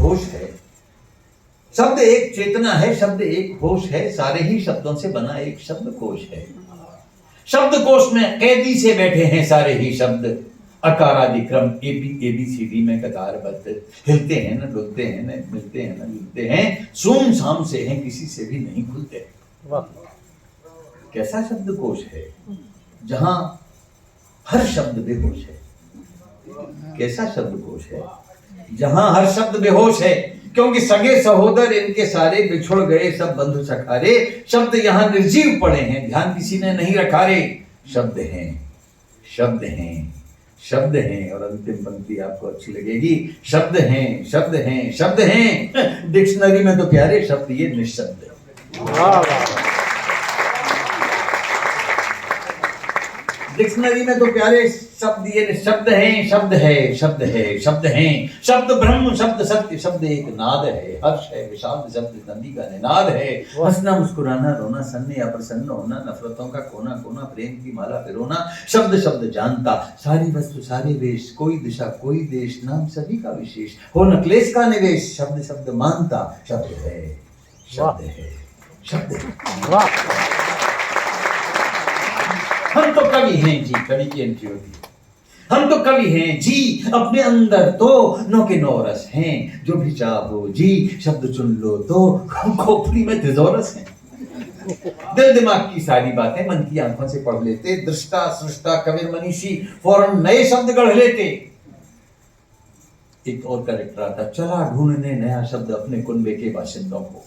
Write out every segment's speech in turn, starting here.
होश है, शब्द एक चेतना है, शब्द एक होश है, सारे ही शब्दों से बना एक शब्द कोश है। शब्द कोश में कैदी से बैठे हैं सारे ही शब्द, अकारादिक्रम ABCD में कतारबद्ध, हिलते हैं न डुलते हैं न मिलते हैं न जुलते हैं, सूम साम से हैं किसी से भी नहीं खुलते। कैसा शब्दकोश है जहां हर शब्द बेहोश है। कैसा शब्दकोश है जहां हर शब्द बेहोश है, क्योंकि सगे सहोदर इनके सारे बिछुड़ गए सब बंधु सखारे, शब्द यहाँ निर्जीव पड़े हैं, ध्यान किसी ने नहीं रखा रे। शब्द हैं, शब्द हैं, शब्द हैं, और अंतिम पंक्ति आपको अच्छी लगेगी, शब्द हैं, शब्द हैं, शब्द हैं। डिक्शनरी में तो प्यारे शब्द ये निशब्द है। डिक्शनरी में तो प्यारे शब्द ये शब्द हैं, शब्द है, शब्द है, शब्द हैं, शब्द ब्रह्म, शब्द सत्य, शब्द एक नाद है, हर्ष है, विषाद शब्द नदी का निनाद है, हंसना मुस्कुराना रोना सन्ने या प्रसन्न होना, नफरतों का कोना कोना प्रेम की माला पिरोना, शब्द शब्द जानता सारी वस्तु सारे वेश, कोई दिशा कोई देश, नाम सभी का विशेष, हो न क्लेश का निवेश, शब्द शब्द मानता, शब्द है, शब्द है, शब्द है। हम तो कवि हैं जी, कवि की एंट्री होती है, हम तो कवि हैं जी, अपने अंदर तो नौ के नौ रस हैं, जो भी चाहो जी शब्द चुन लो तो खोपड़ी में तिजोरस हैं। दिल दिमाग की सारी बातें मन की आंखों से पढ़ लेते, दृष्टा सृष्टा कबीर मनीषी फौरन नए शब्द गढ़ लेते। एक और करेक्टर आता, चला ढूंढने नया शब्द अपने कुनबे के बाशिंदों को,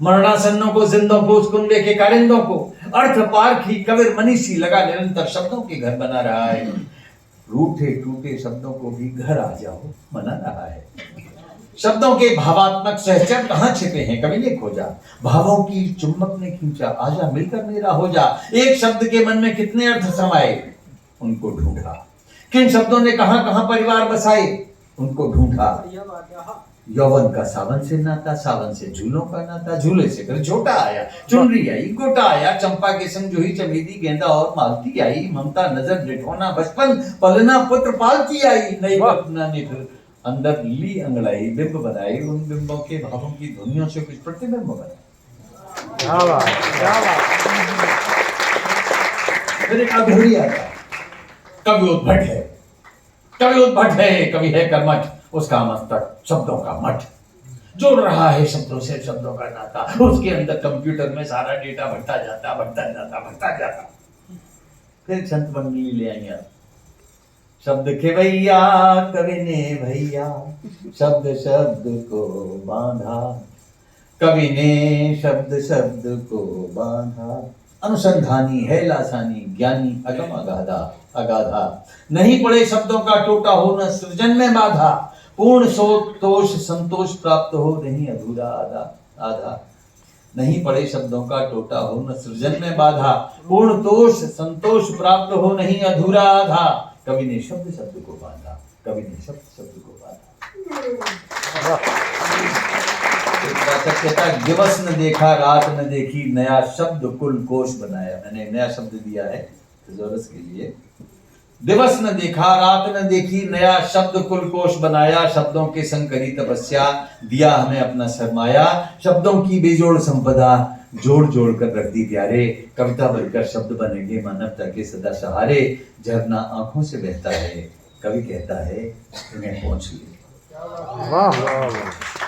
मरणासन्नों को, जिंदों को, उस कुनबे के कारिंदों को, अर्थ पारखी कबीर मनीषी लगा निरंतर शब्दों के घर बना रहा है। रूठे टूटे शब्दों को भी घर आ जाओ मना रहा है। शब्दों के भावात्मक सहचर कहाँ छिपे हैं कवि ने खोजा, भावों की चुम्बक ने खींचा, आजा मिलकर मेरा हो जा। एक शब्द के मन में कितने अर्थ समाये उनको ढूंढा, किन शब्दों ने कहां कहां परिवार बसाए उनको ढूंढा। यौवन का सावन से नाता, सावन से झूलों का नाता, झूले से फिर झोटा आया, चुनरी आई, गोटा आया, चंपा के संग जूही चमेली गेंदा और मालती आई, ममता नजर निठौना बचपन पलना पुत्र पालती आई, नई कल्पना ने फिर अंदर ली अंगड़ाई, बिंब बनाई, उन बिंबों के भावों की ध्वनियों से कुछ प्रतिबिंब बनाए। फिर एक अधूरी आता, कवि उद्भट है, कवि उद्भट है, कवि है कर्मठ, उसका मस्तक शब्दों का मठ, जोड़ रहा है शब्दों से शब्दों का नाता, उसके अंदर कंप्यूटर में सारा डेटा बढ़ता जाता बढ़ता जाता बढ़ता जाता। फिर संत मंडली ले आई, शब्द के भैया कवि ने भैया शब्द शब्द को बांधा, कवि ने शब्द शब्द को बांधा। अनुसंधानी है लासानी, ज्ञानी अगम अगाधा अगाधा, नहीं पड़े शब्दों का टोटा हो न सृजन में बाधा, पूर्ण सोतोष संतोष प्राप्त हो नहीं अधूरा आधा आधा। नहीं पड़े शब्दों का टोटा हो न सृजन में बाधा, पूर्ण तोष संतोष प्राप्त हो नहीं अधूरा आधा। कवि ने शब्द शब्द को बांधा, कवि ने शब्द शब्द को बांधा। कहता दिवस न देखा रात न देखी, नया शब्द कुल कोश बनाया। मैंने नया शब्द दिया है थिजोरस के लिए, दिवस न देखा रात न देखी, नया शब्द कुल कोश बनाया, शब्दों के संग करी तपस्या, दिया हमें अपना सरमाया, शब्दों की बेजोड़ संपदा जोड़ जोड़ कर रख दी प्यारे, कविता बनकर शब्द बनेंगे मानवता के सदा सहारे। झरना आंखों से बहता है, कवि कहता है इन्हें पहुंच ले।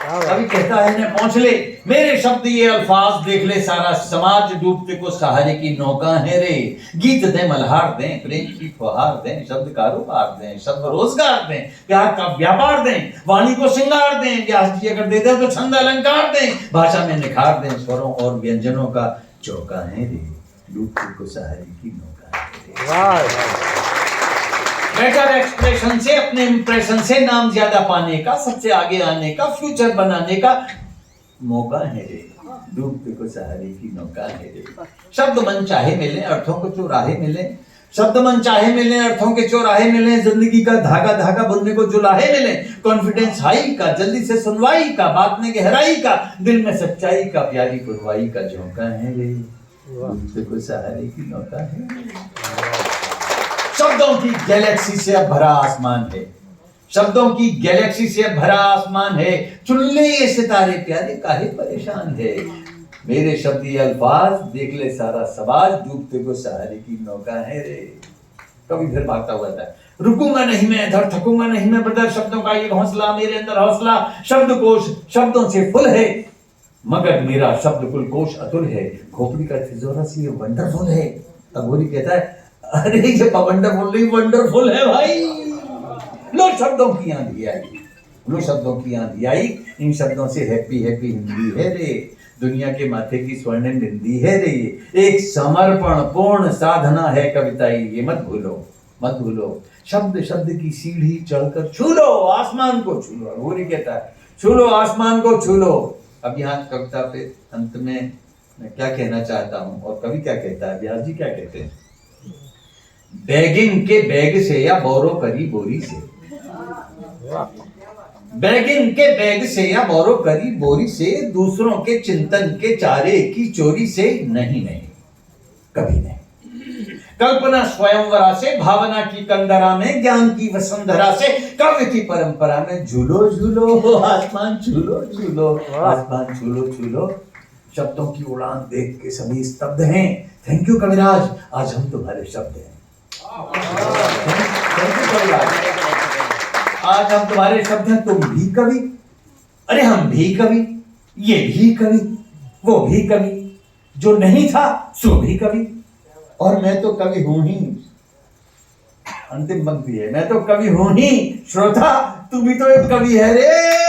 कवि कहता है इन्हें पहुंच ले, मेरे शब्द ये अल्फाज देख ले, सारा समाज डूबते को सहारे की नौका है रे। गीत दें मल्हार दें, प्रेम की फुहार दें, शब्द कारोबार दें, शब्द रोजगार दें, प्यार का व्यापार दें, वाणी को श्रृंगार दें, व्यास जी अगर दे दे तो छंद अलंकार दें, भाषा में निखार दें, स्वरों और व्यंजनों का चौका है रे, डूबते को सहारे की नौका है रे। बेटर एक्सप्रेशन से, अपने इंप्रेशन से नाम ज्यादा पाने का, सबसे आगे आने का, फ्यूचर बनाने का मौका है रे, डूबते को सहारे की नौका है रे। शब्द मन चाहे मिले, अर्थों को चौराहे मिले, शब्द मन चाहे मिले, अर्थों के चौराहे मिले, जिंदगी का धागा धागा बुनने को जुलाहे मिले, कॉन्फिडेंस हाई का, जल्दी से सुनवाई का, बात में गहराई का, दिल में सच्चाई का, प्यारी पुरवाई का झोंका है रे, डूबते को सहारे की नौका है। शब्दों की गैलेक्सी से अब भरा आसमान है, शब्दों की गैलेक्सी से भरा आसमान है, चुन ले ये सितारे प्यारे, काहे परेशान है। मेरे शब्द ये अल्फाज, देख ले सारा समाज, डूबते को सहारे की नौका है रे। कभी फिर भागता हुआ था, रुकूंगा नहीं मैं इधर, थकूंगा नहीं मैं ब्रदर, शब्दों का ये हौसला, मेरे अंदर हौसला, शब्दकोश शब्दों से फुल है, मगर मेरा शब्द कुल कोश अतुल है। खोपड़ी का तिजोरा से ये वंडरफुल है। अघोरी कहता है, अरे ये वंडरफुल नहीं, वंडरफुल है भाई। लो शब्दों की आंधी आई, लो शब्दों की आंधी आई, इन शब्दों से हैप्पी हैप्पी हिंदी है रे, दुनिया के माथे की स्वर्णिम बिंदी है रे, एक समर्पण पूर्ण साधना है कविताई, ये मत भूलो मत भूलो। शब्द शब्द की सीढ़ी चढ़कर छू लो आसमान को, छू लो। अघोरी कहता है, छू लो आसमान को, छू लो। अब यहाँ कविता पे अंत में मैं क्या कहना चाहता हूं और कवि क्या कहता है, व्यास जी क्या कहते हैं, बैगिंग के बैग से या बोरो करी बोरी से, बैगिंग के बैग से या बोरो करी बोरी से, दूसरों के चिंतन के चारे की चोरी से, नहीं नहीं कभी नहीं। कल्पना स्वयंवरा से, भावना की कंदरा में, ज्ञान की वसुंधरा से, काव्य की परंपरा में झूलो झूलो आसमान, झूलो झूलो आसमान, झूलो झूलो। शब्दों की उड़ान देख के सभी स्तब्ध हैं। थैंक यू कविराज, आज हम तुम्हारे शब्द हैं। थैंक यू कविराज, आज हम तुम्हारे शब्द हैं। तुम भी कवि, अरे हम भी कवि, ये भी कवि, वो भी कवि, जो नहीं था सो भी कवि, और मैं तो कवि हूं ही। अंतिम पंक्ति है, मैं तो कवि हूं ही, श्रोता तू भी तो एक कवि है रे।